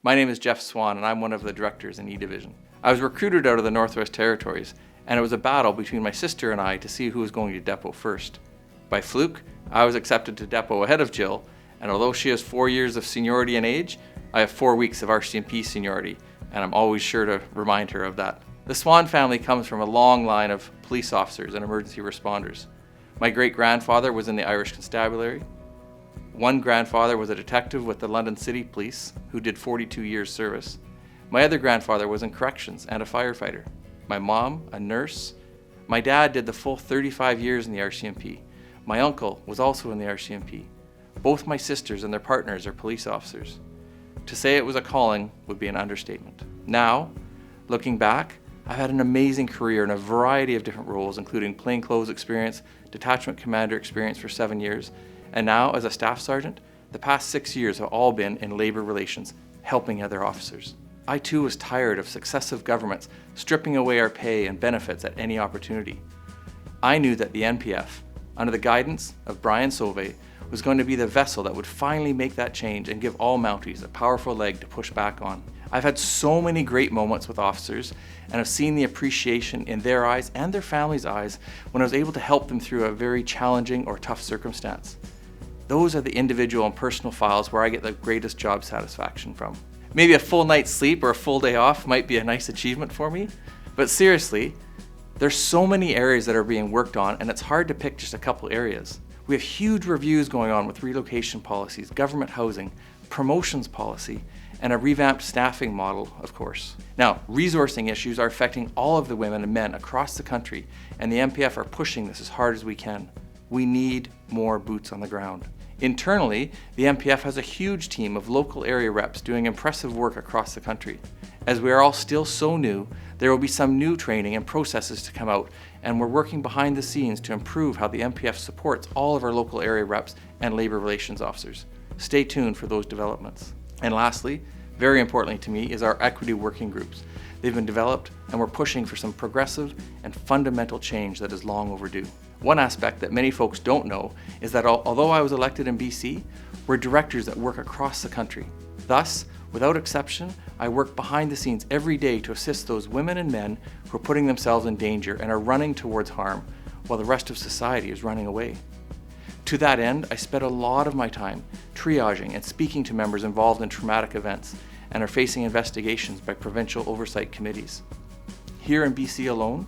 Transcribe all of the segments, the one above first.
My name is Jeff Swann and I'm one of the directors in E Division. I was recruited out of the Northwest Territories and it was a battle between my sister and I to see who was going to depot first. By fluke, I was accepted to depot ahead of Jill, and although she has 4 years of seniority in age, I have 4 weeks of RCMP seniority, and I'm always sure to remind her of that. The Swann family comes from a long line of police officers and emergency responders. My great-grandfather was in the Irish Constabulary. One grandfather was a detective with the London City Police who did 42 years service. My other grandfather was in corrections and a firefighter. My mom, a nurse. My dad did the full 35 years in the RCMP. My uncle was also in the RCMP. Both my sisters and their partners are police officers. To say it was a calling would be an understatement. Now, looking back, I've had an amazing career in a variety of different roles, including plainclothes experience, detachment commander experience for 7 years, and now as a staff sergeant, the past 6 years have all been in labor relations, helping other officers. I too was tired of successive governments stripping away our pay and benefits at any opportunity. I knew that the NPF, under the guidance of Brian Sauvé, was going to be the vessel that would finally make that change and give all Mounties a powerful leg to push back on. I've had so many great moments with officers and have seen the appreciation in their eyes and their families' eyes when I was able to help them through a very challenging or tough circumstance. Those are the individual and personal files where I get the greatest job satisfaction from. Maybe a full night's sleep or a full day off might be a nice achievement for me, but seriously, there's so many areas that are being worked on and it's hard to pick just a couple areas. We have huge reviews going on with relocation policies, government housing, promotions policy, and a revamped staffing model, of course. Now, resourcing issues are affecting all of the women and men across the country, and the NPF are pushing this as hard as we can. We need more boots on the ground. Internally, the NPF has a huge team of local area reps doing impressive work across the country. As we are all still so new, there will be some new training and processes to come out, and we're working behind the scenes to improve how the NPF supports all of our local area reps and labor relations officers. Stay tuned for those developments. And lastly, very importantly to me, is our equity working groups. They've been developed and we're pushing for some progressive and fundamental change that is long overdue. One aspect that many folks don't know is that although I was elected in BC, we're directors that work across the country. Thus, without exception, I work behind the scenes every day to assist those women and men who are putting themselves in danger and are running towards harm, while the rest of society is running away. To that end, I spend a lot of my time triaging and speaking to members involved in traumatic events and are facing investigations by provincial oversight committees. Here in BC alone,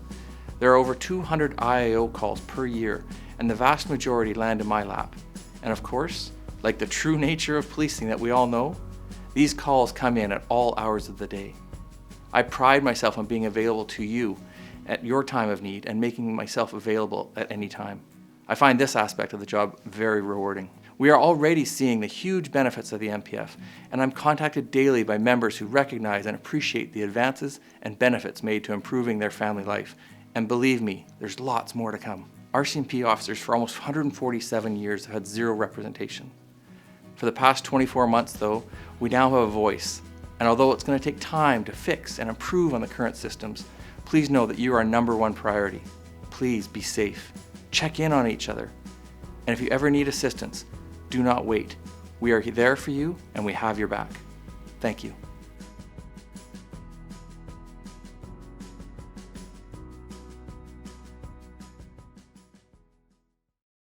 there are over 200 IAO calls per year, and the vast majority land in my lap. And of course, like the true nature of policing that we all know, these calls come in at all hours of the day. I pride myself on being available to you at your time of need and making myself available at any time. I find this aspect of the job very rewarding. We are already seeing the huge benefits of the NPF, and I'm contacted daily by members who recognize and appreciate the advances and benefits made to improving their family life. And believe me, there's lots more to come. RCMP officers for almost 147 years have had zero representation. For the past 24 months though, we now have a voice. And although it's going to take time to fix and improve on the current systems, please know that you are our #1 priority. Please be safe. Check in on each other. And if you ever need assistance, do not wait. We are there for you and we have your back. Thank you.